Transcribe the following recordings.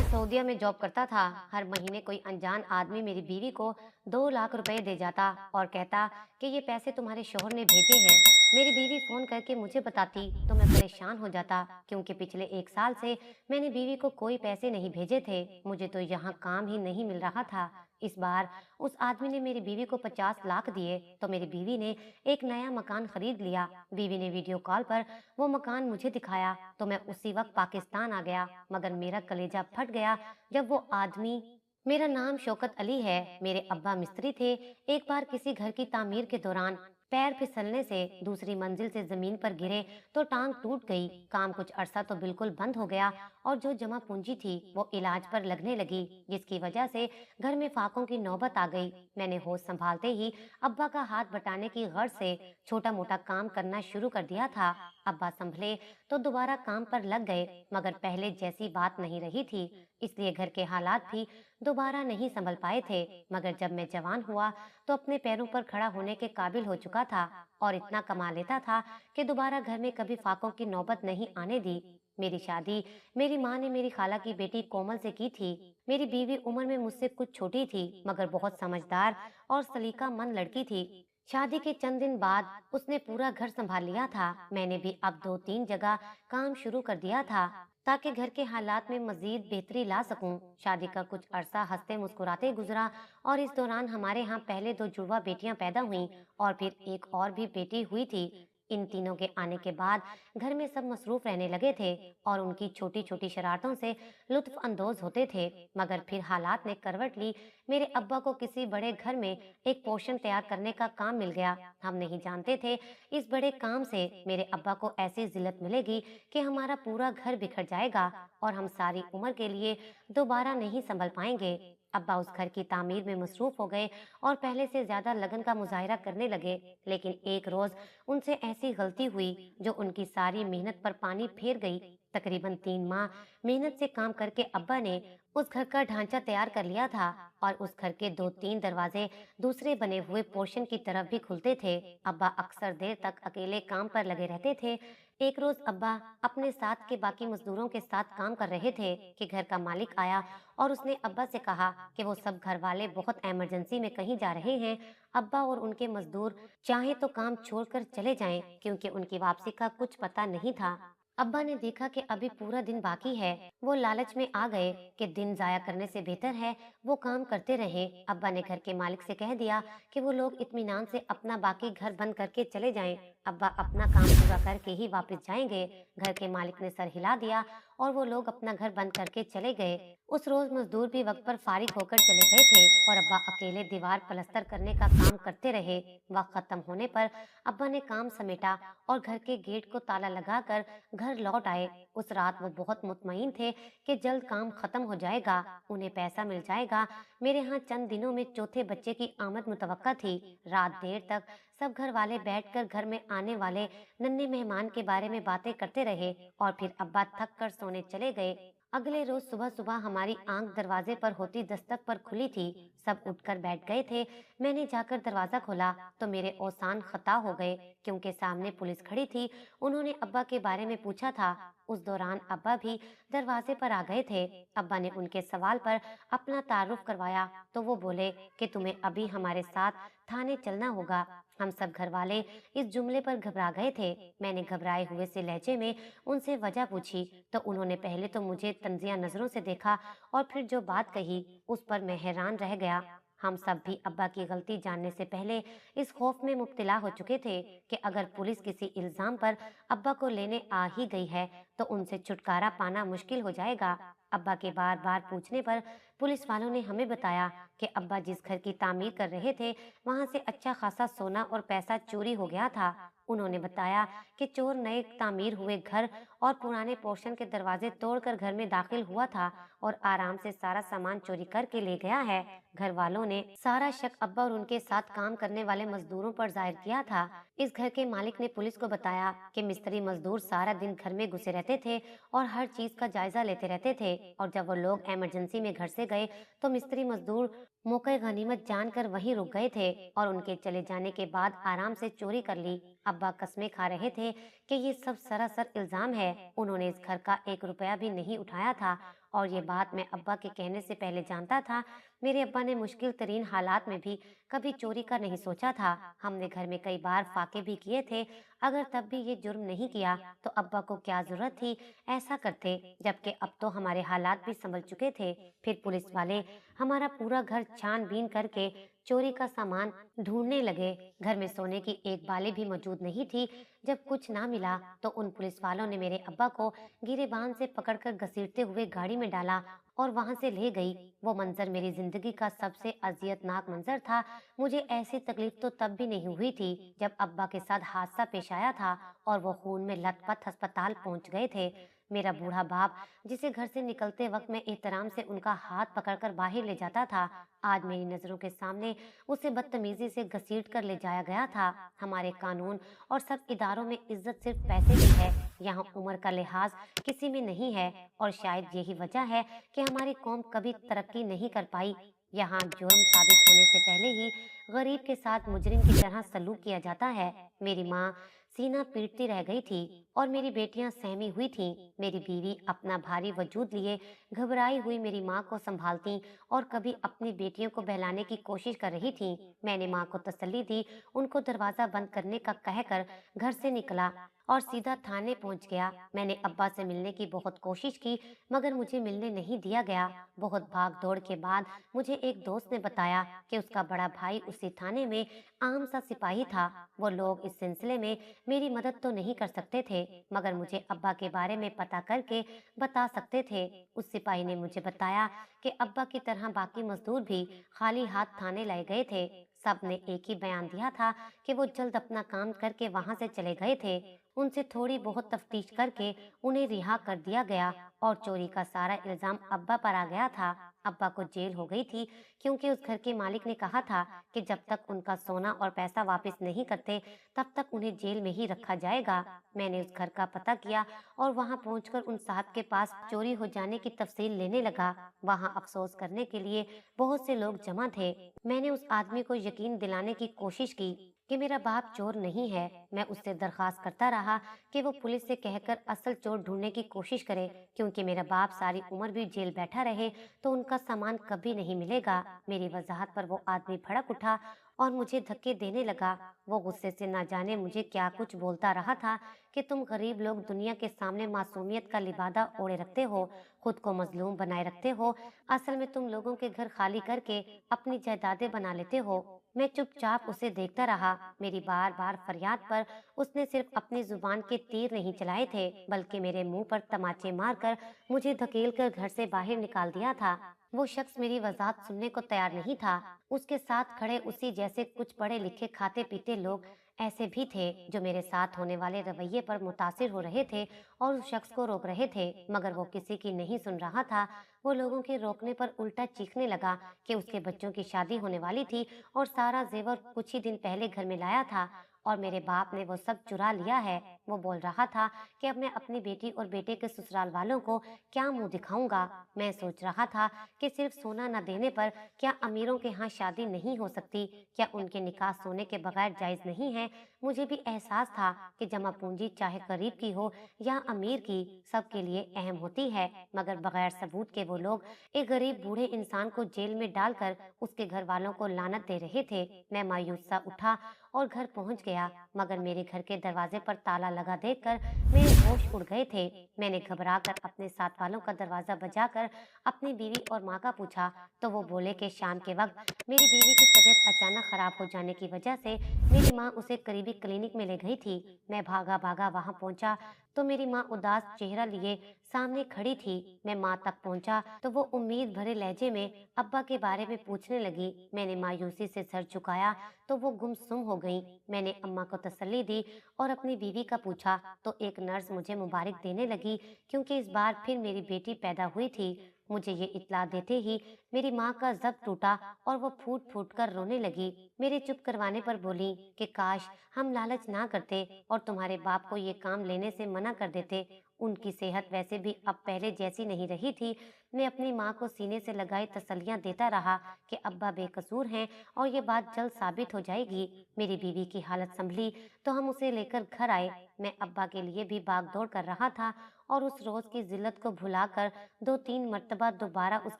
सऊदीया में जॉब करता था। हर महीने कोई अनजान आदमी मेरी बीवी को 2 लाख रुपए दे जाता और कहता कि ये पैसे तुम्हारे शोहर ने भेजे हैं। मेरी बीवी फोन करके मुझे बताती तो मैं परेशान हो जाता, क्योंकि पिछले 1 साल से मैंने बीवी को कोई पैसे नहीं भेजे थे। मुझे तो यहाँ काम ही नहीं मिल रहा था। इस बार उस आदमी ने मेरी बीवी को 50 लाख दिए तो मेरी बीवी ने एक नया मकान खरीद लिया। बीवी ने वीडियो कॉल पर वो मकान मुझे दिखाया तो मैं उसी वक्त पाकिस्तान आ गया, मगर मेरा कलेजा फट गया जब वो आदमी। मेरा नाम शौकत अली है। मेरे अब्बा मिस्त्री थे। एक बार किसी घर की तामीर के दौरान पैर फिसलने से दूसरी मंजिल से जमीन पर गिरे तो टांग टूट गई। काम कुछ अरसा तो बिल्कुल बंद हो गया और जो जमा पूंजी थी वो इलाज पर लगने लगी, जिसकी वजह से घर में फाकों की नौबत आ गई। मैंने होश संभालते ही अब्बा का हाथ बटाने की गर्ज से छोटा मोटा काम करना शुरू कर दिया था। अब्बा संभले तो दोबारा काम पर लग गए, मगर पहले जैसी बात नहीं रही थी, इसलिए घर के हालात भी दोबारा नहीं संभल पाए थे। मगर जब मैं जवान हुआ तो अपने पैरों पर खड़ा होने के काबिल हो चुका था और इतना कमा लेता था कि दोबारा घर में कभी फाकों की नौबत नहीं आने दी। मेरी शादी मेरी माँ ने मेरी खाला की बेटी कोमल से की थी। मेरी बीवी उम्र में मुझसे कुछ छोटी थी, मगर बहुत समझदार और सलीकामंद लड़की थी। शादी के चंद दिन बाद उसने पूरा घर संभाल लिया था। मैंने भी अब 2-3 जगह काम शुरू कर दिया था ताकि घर के हालात में मजीद बेहतरी ला सकूं। शादी का कुछ अरसा हंसते मुस्कुराते गुजरा और इस दौरान हमारे यहाँ पहले 2 जुड़वा बेटियां पैदा हुईं और फिर एक और भी बेटी हुई थी। इन तीनों के आने के बाद घर में सब मसरूफ रहने लगे थे और उनकी छोटी छोटी शरारतों से लुत्फ अंदोज होते थे। मगर फिर हालात ने करवट ली। मेरे अब्बा को किसी बड़े घर में एक पोर्शन तैयार करने का काम मिल गया। हम नहीं जानते थे इस बड़े काम से मेरे अब्बा को ऐसी जिल्लत मिलेगी कि हमारा पूरा घर बिखर जाएगा और हम सारी उम्र के लिए दोबारा नहीं संभल पाएंगे। अब्बा उस घर की तामीर में मसरूफ हो गए और पहले से ज्यादा लगन का मुजाहिरा करने लगे। लेकिन एक रोज उनसे ऐसी गलती हुई जो उनकी सारी मेहनत पर पानी फेर गई। तकरीबन 3 माह मेहनत से काम करके अब्बा ने उस घर का ढांचा तैयार कर लिया था और उस घर के 2-3 दरवाजे दूसरे बने हुए पोर्शन की तरफ भी खुलते थे। अब्बा अक्सर देर तक अकेले काम पर लगे रहते थे। एक रोज अब्बा अपने साथ के बाकी मजदूरों के साथ काम कर रहे थे कि घर का मालिक आया और उसने अब्बा से कहा कि वो सब घर वाले बहुत इमरजेंसी में कहीं जा रहे हैं। अब्बा और उनके मजदूर चाहे तो काम छोड़कर चले जाएं, क्योंकि उनकी वापसी का कुछ पता नहीं था। अब्बा ने देखा कि अभी पूरा दिन बाकी है। वो लालच में आ गए कि दिन जाया करने से बेहतर है वो काम करते रहे। अब्बा ने घर के मालिक से कह दिया कि वो लोग इत्मीनान से अपना बाकी घर बंद करके चले जाएं। अब्बा अपना काम पूरा करके ही वापस जाएंगे। घर के मालिक ने सर हिला दिया और वो लोग अपना घर बंद करके चले गए। उस रोज मजदूर भी वक्त पर फारिग होकर चले गए थे और अब्बा अकेले दीवार पलस्तर करने का काम करते रहे। वक्त खत्म होने पर अब्बा ने काम समेटा और घर के गेट को ताला लगाकर घर लौट आए। उस रात वो बहुत मुतमईन थे कि जल्द काम खत्म हो जाएगा, उन्हें पैसा मिल जाएगा। मेरे यहाँ चंद दिनों में चौथे बच्चे की आमद मुतवक्का थी। रात देर तक सब घर वाले बैठकर घर में आने वाले नन्हे मेहमान के बारे में बातें करते रहे और फिर अब्बा थक कर सोने चले गए। अगले रोज सुबह सुबह हमारी आंख दरवाजे पर होती दस्तक पर खुली थी। सब उठकर बैठ गए थे। मैंने जाकर दरवाजा खोला तो मेरे औसान खता हो गए, क्योंकि सामने पुलिस खड़ी थी। उन्होंने अब्बा के बारे में पूछा था। उस दौरान अब्बा भी दरवाजे पर आ गए थे। अब्बा ने उनके सवाल पर अपना तारुफ करवाया तो वो बोले कि तुम्हें अभी हमारे साथ थाने चलना होगा। हम सब घर वाले इस जुमले पर घबरा गए थे। मैंने घबराए हुए से लहजे में उनसे वजह पूछी तो उन्होंने पहले तो मुझे तंजिया नजरों से देखा और फिर जो बात कही उस पर मैं हैरान रह गया। हम सब भी अब्बा की गलती जानने से पहले इस खौफ में मुब्तला हो चुके थे कि अगर पुलिस किसी इल्जाम पर अब्बा को लेने आ ही गई है तो उनसे छुटकारा पाना मुश्किल हो जाएगा। अब्बा के बार बार पूछने पर पुलिस वालों ने हमें बताया कि अब्बा जिस घर की तामीर कर रहे थे वहां से अच्छा खासा सोना और पैसा चोरी हो गया था। उन्होंने बताया कि चोर नए तामीर हुए घर और पुराने पोर्शन के दरवाजे तोड़कर घर में दाखिल हुआ था और आराम से सारा सामान चोरी करके ले गया है। घर वालों ने सारा शक अब्बा और उनके साथ काम करने वाले मजदूरों पर जाहिर किया था। इस घर के मालिक ने पुलिस को बताया कि मिस्त्री मजदूर सारा दिन घर में घुसे रहते थे और हर चीज का जायजा लेते रहते थे, और जब वो लोग इमरजेंसी में घर से गए तो मिस्त्री मजदूर मौके गनीमत जानकर वहीं रुक गए थे और उनके चले जाने के बाद आराम से चोरी कर ली। अब्बा कस्में खा रहे थे कि ये सब सरासर इल्जाम है। उन्होंने इस घर का 1 रुपया भी नहीं उठाया था और ये बात मैं अब्बा के कहने से पहले जानता था। मेरे अब्बा ने मुश्किल तरीन हालात में भी कभी चोरी का नहीं सोचा था। हमने घर में कई बार फाके भी किए थे। अगर तब भी ये जुर्म नहीं किया तो अब्बा को क्या जरूरत थी ऐसा करते, जबकि अब तो हमारे हालात भी संभल चुके थे। फिर पुलिस वाले हमारा पूरा घर छानबीन करके चोरी का सामान ढूंढने लगे। घर में सोने की एक बाली भी मौजूद नहीं थी। जब कुछ ना मिला तो उन पुलिस वालों ने मेरे अब्बा को गिरेबान से पकड़कर घसीटते हुए गाड़ी में डाला और वहां से ले गई। वो मंजर मेरी जिंदगी का सबसे अजियतनाक मंजर था। मुझे ऐसी तकलीफ तो तब भी नहीं हुई थी जब अब्बा के साथ हादसा पेश आया था और वो खून में लथपथ अस्पताल पहुंच गए थे। मेरा बूढ़ा बाप, जिसे घर से निकलते वक्त मैं एहतराम से उनका हाथ पकड़कर बाहर ले जाता था, आज मेरी नजरों के सामने उसे बदतमीजी से घसीट कर ले जाया गया था। हमारे कानून और सब इदारों में इज्जत सिर्फ पैसे की है। यहाँ उम्र का लिहाज किसी में नहीं है और शायद यही वजह है कि हमारी कौम कभी तरक्की नहीं कर पाई। यहाँ जुर्म साबित होने से पहले ही गरीब के साथ मुजरिम की तरह सलूक किया जाता है। मेरी माँ सीना पीटती रह गई थी और मेरी बेटियां सहमी हुई थीं। मेरी बीवी अपना भारी वजूद लिए घबराई हुई मेरी माँ को संभालती और कभी अपनी बेटियों को बहलाने की कोशिश कर रही थी। मैंने माँ को तसल्ली दी, उनको दरवाजा बंद करने का कहकर घर से निकला और सीधा थाने पहुंच गया। मैंने अब्बा से मिलने की बहुत कोशिश की मगर मुझे मिलने नहीं दिया गया। बहुत भाग दौड़ के बाद मुझे एक दोस्त ने बताया कि उसका बड़ा भाई उसी थाने में आम सा सिपाही था। वो लोग इस सिलसिले में मेरी मदद तो नहीं कर सकते थे मगर मुझे अब्बा के बारे में पता करके बता सकते थे। उस सिपाही ने मुझे बताया कि अब्बा की तरह बाकी मजदूर भी खाली हाथ थाने लाए गए थे। सब ने एक ही बयान दिया था कि वो जल्द अपना काम करके वहां से चले गए थे। उनसे थोड़ी बहुत तफ्तीश करके उन्हें रिहा कर दिया गया और चोरी का सारा इल्जाम अब्बा पर आ गया था। अब्बा को जेल हो गई थी क्योंकि उस घर के मालिक ने कहा था कि जब तक उनका सोना और पैसा वापस नहीं करते तब तक उन्हें जेल में ही रखा जाएगा। मैंने उस घर का पता किया और वहां पहुंचकर उन साहब के पास चोरी हो जाने की तफसील लेने लगा। वहां अफसोस करने के लिए बहुत से लोग जमा थे। मैंने उस आदमी को यकीन दिलाने की कोशिश की कि मेरा बाप चोर नहीं है। मैं उससे दरखास्त करता रहा कि वो पुलिस से कहकर असल चोर ढूंढने की कोशिश करे, क्योंकि मेरा बाप सारी उम्र भी जेल बैठा रहे तो उनका सामान कभी नहीं मिलेगा। मेरी वजाहत पर वो आदमी भड़क उठा और मुझे धक्के देने लगा। वो गुस्से से ना जाने मुझे क्या कुछ बोलता रहा था कि तुम गरीब लोग दुनिया के सामने मासूमियत का लिबादा ओढ़े रखते हो, खुद को मजलूम बनाए रखते हो। असल में तुम लोगों के घर खाली करके अपनी जायदादें बना लेते हो। मैं चुपचाप उसे देखता रहा। मेरी बार बार फरियाद पर उसने सिर्फ अपनी जुबान के तीर नहीं चलाए थे बल्कि मेरे मुंह पर तमाचे मारकर मुझे धकेल कर घर से बाहर निकाल दिया था। वो शख्स मेरी वजाहत सुनने को तैयार नहीं था। उसके साथ खड़े उसी जैसे कुछ पढ़े लिखे खाते पीते लोग ऐसे भी थे जो मेरे साथ होने वाले रवैये पर मुतासिर हो रहे थे और उस शख्स को रोक रहे थे, मगर वो किसी की नहीं सुन रहा था। वो लोगों के रोकने पर उल्टा चीखने लगा कि उसके बच्चों की शादी होने वाली थी और सारा जेवर कुछ ही दिन पहले घर में लाया था और मेरे बाप ने वो सब चुरा लिया है। वो बोल रहा था कि अब मैं अपनी बेटी और बेटे के ससुराल वालों को क्या मुंह दिखाऊंगा। मैं सोच रहा था कि सिर्फ सोना न देने पर क्या अमीरों के यहाँ शादी नहीं हो सकती, क्या उनके निकाह सोने के बगैर जायज नहीं है। मुझे भी एहसास था कि जमा पूंजी चाहे गरीब की हो या अमीर की, सबके लिए अहम होती है, मगर बगैर सबूत के वो लोग एक गरीब बूढ़े इंसान को जेल में डालकर उसके घर वालों को लानत दे रहे थे। मैं मायूस सा उठा और घर पहुंच गया, मगर मेरे घर के दरवाजे पर ताला लगा देखकर मेरे होश उड़ गए थे। मैंने घबरा कर अपने साथ वालों का दरवाजा बजाकर अपनी बीवी और माँ का पूछा तो वो बोले कि शाम के वक्त मेरी बीवी की तबीयत अचानक खराब हो जाने की वजह से मेरी माँ उसे करीबी क्लिनिक में ले गई थी। मैं भागा भागा वहां पहुंचा तो मेरी माँ उदास चेहरा लिए सामने खड़ी थी। मैं माँ तक पहुंचा तो वो उम्मीद भरे लहजे में अब्बा के बारे में पूछने लगी। मैंने मायूसी से सर झुकाया तो वो गुमसुम हो गई। मैंने अम्मा को तसल्ली दी और अपनी बीवी का पूछा तो एक नर्स मुझे मुबारक देने लगी क्योंकि इस बार फिर मेरी बेटी पैदा हुई थी। मुझे ये इत्तला देते ही मेरी माँ का जब्त टूटा और वो फूट फूट कर रोने लगी। मेरे चुप करवाने पर बोली कि काश हम लालच ना करते और तुम्हारे बाप को ये काम लेने से मना कर देते। उनकी सेहत वैसे भी अब पहले जैसी नहीं रही थी। मैं अपनी माँ को सीने से लगाई तसल्लियां देता रहा कि अब्बा बेकसूर हैं और ये बात जल्द साबित हो जाएगी। मेरी बीवी की हालत संभली तो हम उसे लेकर घर आए। मैं अब्बा के लिए भी भाग दौड़ कर रहा था और उस रोज की जिल्लत को भुलाकर 2-3 मर्तबा दोबारा उस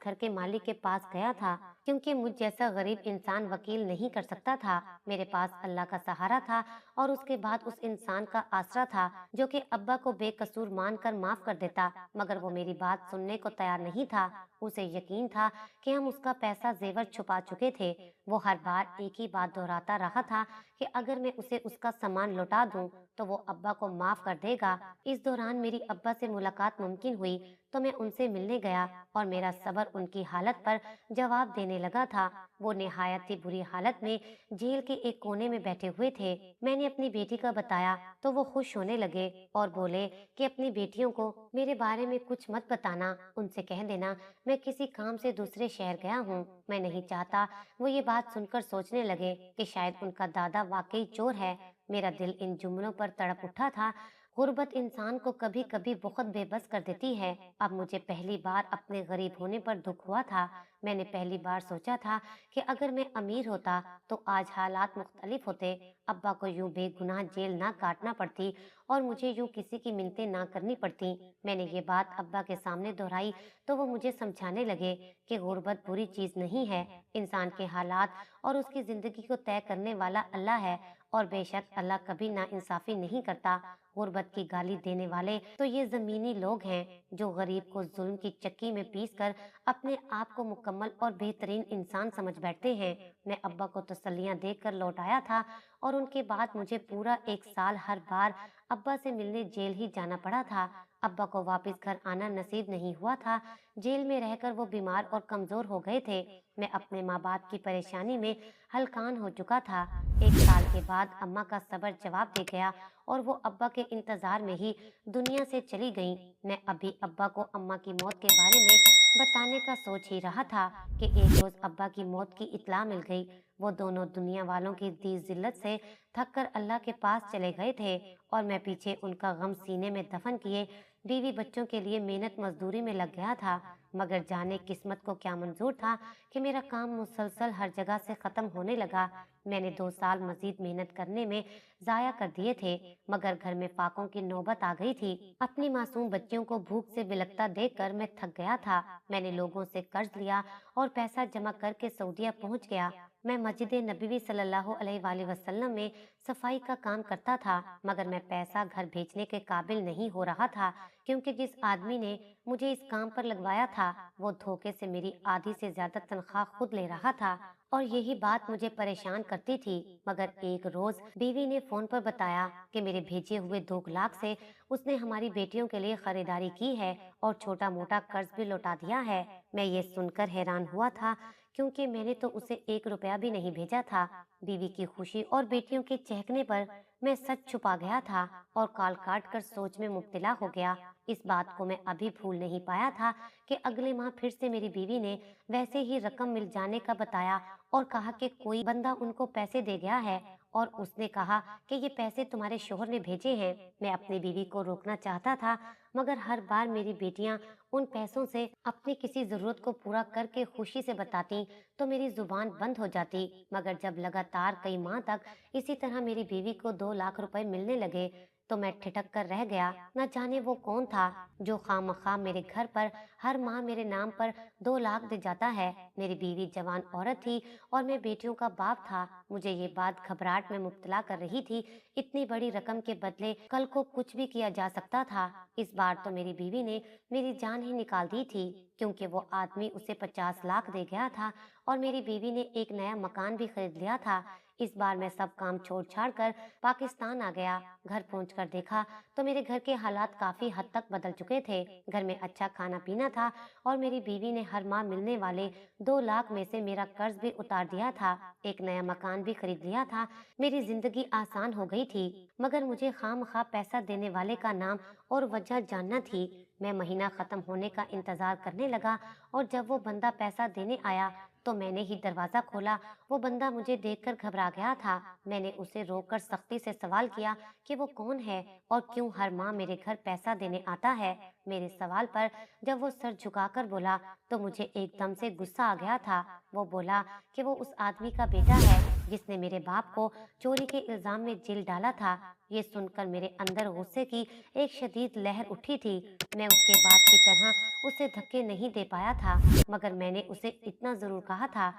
घर के मालिक के पास गया था, क्योंकि मुझ जैसा गरीब इंसान वकील नहीं कर सकता था। मेरे पास अल्लाह का सहारा था और उसके बाद उस इंसान का आसरा था जो कि अब्बा को बेकसूर मानकर माफ कर देता, मगर वो मेरी बात सुनने को तैयार नहीं था। उसे यकीन था कि हम उसका पैसा जेवर छुपा चुके थे। वो हर बार एक ही बात दोहराता रहा था कि अगर मैं उसे उसका सामान लौटा दूं तो वो अब्बा को माफ कर देगा। इस दौरान मेरी अब्बा से मुलाकात मुमकिन हुई तो मैं उनसे मिलने गया और मेरा सब्र उनकी हालत पर जवाब देने लगा था। वो निहायत ही बुरी हालत में जेल के एक कोने में बैठे हुए थे। मैंने अपनी बेटी का बताया तो वो खुश होने लगे और बोले कि अपनी बेटियों को मेरे बारे में कुछ मत बताना, उनसे कह देना मैं किसी काम से दूसरे शहर गया हूँ। मैं नहीं चाहता वो ये बात सुनकर सोचने लगे कि शायद उनका दादा वाकई चोर है। मेरा दिल इन जुमलों पर तड़प उठा था। गुर्बत इंसान को कभी कभी बहुत बेबस कर देती है। अब मुझे पहली बार अपने गरीब होने पर दुख हुआ था। मैंने पहली बार सोचा था कि अगर मैं अमीर होता तो आज हालात मुख्तलिफ होते। अब्बा को यूं बेगुनाह जेल ना काटना पड़ती और मुझे यूं किसी की मिन्नतें ना करनी पड़ती। मैंने ये बात अब्बा के सामने दोहराई तो वो मुझे समझाने लगे कि गुर्बत बुरी चीज नहीं है। इंसान के हालात और उसकी जिंदगी को तय करने वाला अल्लाह है और बेशक अल्लाह कभी नाइंसाफी नहीं करता। गुर्बत की गाली देने वाले तो ये जमीनी लोग हैं जो गरीब को जुल्म की चक्की में पीस कर अपने आप को मुकम्मल और बेहतरीन इंसान समझ बैठते हैं। मैं अब्बा को तसल्लियां देकर लौट आया था और उनके बाद मुझे पूरा 1 साल हर बार अब्बा से मिलने जेल ही जाना पड़ा था। अब्बा को वापस घर आना नसीब नहीं हुआ था। जेल में रहकर वो बीमार और कमजोर हो गए थे। मैं अपने माँ बाप की परेशानी में हलकान हो चुका था। 1 साल के बाद अम्मा का सब्र जवाब दे गया और वो अब्बा के इंतजार में ही दुनिया से चली गईं। मैं अभी अब्बा को अम्मा की मौत के बारे में बताने का सोच ही रहा था कि एक रोज अब्बा की मौत की इत्तला मिल गई। वो दोनों दुनिया वालों की दी जिल्लत से थक कर अल्लाह के पास चले गए थे और मैं पीछे उनका गम सीने में दफन किए बीवी बच्चों के लिए मेहनत मजदूरी में लग गया था। मगर जाने किस्मत को क्या मंजूर था कि मेरा काम मुसलसल हर जगह से खत्म होने लगा। मैंने 2 साल मजीद मेहनत करने में जाया कर दिए थे, मगर घर में फाकों की नौबत आ गई थी। अपनी मासूम बच्चियों को भूख से बिलखता देखकर मैं थक गया था। मैंने लोगों से कर्ज लिया और पैसा जमा करके सऊदीया पहुंच गया। मैं मस्जिद नबी सल्लल्लाहु अलैहि वसल्लम में सफाई का काम करता था, मगर मैं पैसा घर भेजने के काबिल नहीं हो रहा था, क्योंकि जिस आदमी ने मुझे इस काम पर लगवाया था वो धोखे से मेरी आधी से ज्यादा तनख्वाह खुद ले रहा था और यही बात मुझे परेशान करती थी। मगर एक रोज बीवी ने फोन पर बताया कि मेरे भेजे हुए 2 लाख से उसने हमारी बेटियों के लिए खरीदारी की है और छोटा मोटा कर्ज भी लौटा दिया है। मैं ये सुनकर हैरान हुआ था, क्योंकि मैंने तो उसे 1 रुपया भी नहीं भेजा था। बीवी की खुशी और बेटियों के चहकने पर मैं सच छुपा गया था और काल काट कर सोच में मुब्तला हो गया। इस बात को मैं अभी भूल नहीं पाया था कि अगले माह फिर से मेरी बीवी ने वैसे ही रकम मिल जाने का बताया और कहा कि कोई बंदा उनको पैसे दे गया है और उसने कहा कि ये पैसे तुम्हारे शोहर ने भेजे हैं। मैं अपनी बीवी को रोकना चाहता था, मगर हर बार मेरी बेटियां उन पैसों से अपनी किसी जरूरत को पूरा करके खुशी से बताती तो मेरी जुबान बंद हो जाती। मगर जब लगातार कई माह तक इसी तरह मेरी बीवी को 2 लाख रुपए मिलने लगे तो मैं ठिठक कर रह गया। न जाने वो कौन था जो खामखा मेरे घर पर हर माह मेरे नाम पर 2 लाख दे जाता है। मेरी बीवी जवान औरत थी और मैं बेटियों का बाप था। मुझे ये बात घबराहट में मुब्तला कर रही थी। इतनी बड़ी रकम के बदले कल को कुछ भी किया जा सकता था। इस बार तो मेरी बीवी ने मेरी जान ही निकाल दी थी, क्योंकि वो आदमी उसे 50 लाख दे गया था और मेरी बीवी ने एक नया मकान भी खरीद लिया था। इस बार मैं सब काम छोड़ छाड़ कर पाकिस्तान आ गया। घर पहुंचकर देखा तो मेरे घर के हालात काफी हद तक बदल चुके थे। घर में अच्छा खाना पीना था और मेरी बीवी ने हर माह मिलने वाले 2 लाख में से मेरा कर्ज भी उतार दिया था। एक नया मकान भी खरीद लिया था। मेरी जिंदगी आसान हो गई थी, मगर मुझे खामखा पैसा देने वाले का नाम और वजह जानना थी। मैं महीना खत्म होने का इंतजार करने लगा और जब वो बंदा पैसा देने आया तो मैंने ही दरवाजा खोला। वो बंदा मुझे देखकर घबरा गया था। मैंने उसे रोककर सख्ती से सवाल किया कि वो कौन है और क्यों हर माह मेरे घर पैसा देने आता है। मेरे सवाल पर जब वो सर झुकाकर बोला तो मुझे एकदम से गुस्सा आ गया था। वो बोला कि वो उस आदमी का बेटा है जिसने मेरे बाप को चोरी के इल्जाम में जेल डाला था। ये सुनकर मेरे अंदर गुस्से की एक शदीद लहर उठी थी। मैं उसके बाप की तरह उसे धक्के नहीं दे पाया था, मगर मैंने उसे इतना जरूर कहा था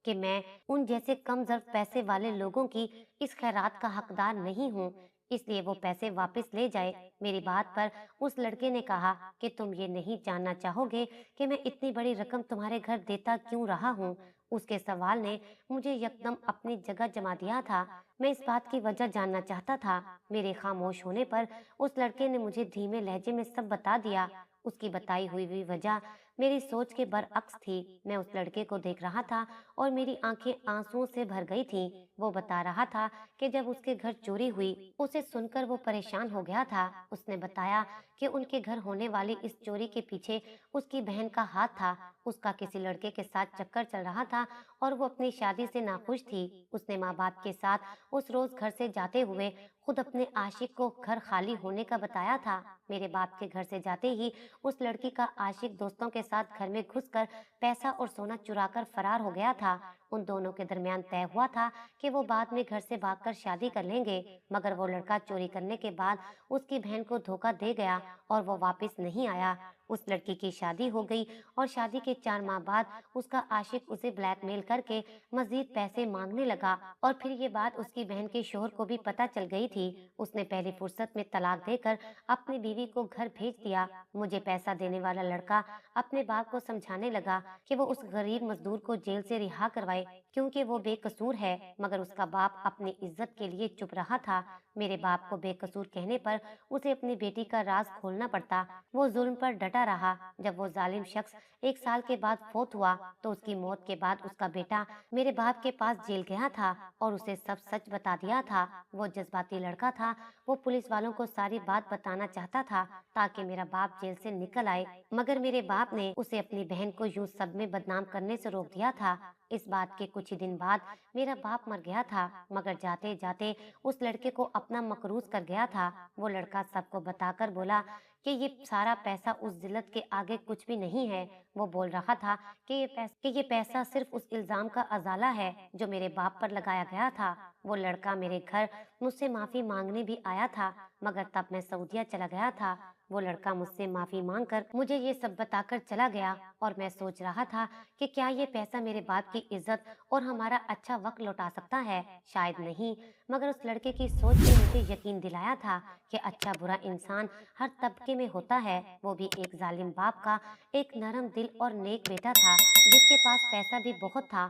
कि मैं उन जैसे कम ज़र्फ पैसे वाले लोगों की इस खैरात का हकदार नहीं हूँ, इसलिए वो पैसे वापस ले जाए। मेरी बात पर उस लड़के ने कहा कि तुम ये नहीं जानना चाहोगे कि मैं इतनी बड़ी रकम तुम्हारे घर देता क्यों रहा हूँ। उसके सवाल ने मुझे यकदम अपनी जगह जमा दिया था। मैं इस बात की वजह जानना चाहता था। मेरे खामोश होने पर उस लड़के ने मुझे धीमे लहजे में सब बता दिया। उसकी बताई हुई वजह मेरी सोच के बरअक्स थी। मैं उस लड़के को देख रहा था और मेरी आंखें आंसुओं से भर गई थीं। वो बता रहा था कि जब उसके घर चोरी हुई, उसे सुनकर वो परेशान हो गया था। उसने बताया कि उनके घर होने वाली इस चोरी के पीछे उसकी बहन का हाथ था। उसका किसी लड़के के साथ चक्कर चल रहा था और वो अपनी शादी से नाखुश थी। उसने माँ बाप के साथ उस रोज घर से जाते हुए खुद अपने आशिक को घर खाली होने का बताया था। मेरे बाप के घर से जाते ही उस लड़की का आशिक दोस्तों के साथ घर में घुसकर पैसा और सोना चुराकर फरार हो गया था। उन दोनों के दरमियान तय हुआ था कि वो बाद में घर से भागकर शादी कर लेंगे, मगर वो लड़का चोरी करने के बाद उसकी बहन को धोखा दे गया और वो वापस नहीं आया। उस लड़की की शादी हो गई और शादी के 4 माह बाद उसका आशिक उसे ब्लैकमेल करके मजीद पैसे मांगने लगा और फिर ये बात उसकी बहन के शोहर को भी पता चल गई थी। उसने पहली फुर्सत में तलाक देकर अपनी बीवी को घर भेज दिया। मुझे पैसा देने वाला लड़का अपने बाप को समझाने लगा कि वो उस गरीब मजदूर को जेल से रिहा करवाए क्योंकि वो बेकसूर है, मगर उसका बाप अपनी इज्जत के लिए चुप रहा था। मेरे बाप को बेकसूर कहने पर उसे अपनी बेटी का राज खोलना पड़ता। वो जुल्म पर डटा रहा। जब वो जालिम शख्स 1 साल के बाद फौत हुआ तो उसकी मौत के बाद उसका बेटा मेरे बाप के पास जेल गया था और उसे सब सच बता दिया था। वो जज्बाती लड़का था। वो पुलिस वालों को सारी बात बताना चाहता था ताकि मेरा बाप जेल से निकल आए, मगर मेरे बाप ने उसे अपनी बहन को यूं सब में बदनाम करने से रोक दिया था। इस बात के कुछ ही दिन बाद मेरा बाप मर गया था, मगर जाते जाते उस लड़के को अपना मकरूज कर गया था। वो लड़का सबको बताकर बोला कि ये सारा पैसा उस जिल्लत के आगे कुछ भी नहीं है। वो बोल रहा था कि ये पैसा सिर्फ उस इल्जाम का अजाला है जो मेरे बाप पर लगाया गया था। वो लड़का मेरे घर मुझसे माफी मांगने भी आया था, मगर तब मैं सऊदीया चला गया था। वो लड़का मुझसे माफी मांगकर मुझे ये सब बताकर चला गया और मैं सोच रहा था कि क्या ये पैसा मेरे बाप की इज्जत और हमारा अच्छा वक्त लौटा सकता है। शायद नहीं, मगर उस लड़के की सोच ने मुझे यकीन दिलाया था कि अच्छा बुरा इंसान हर तबके में होता है। वो भी एक जालिम बाप का एक नरम दिल और नेक बेटा था जिसके पास पैसा भी बहुत था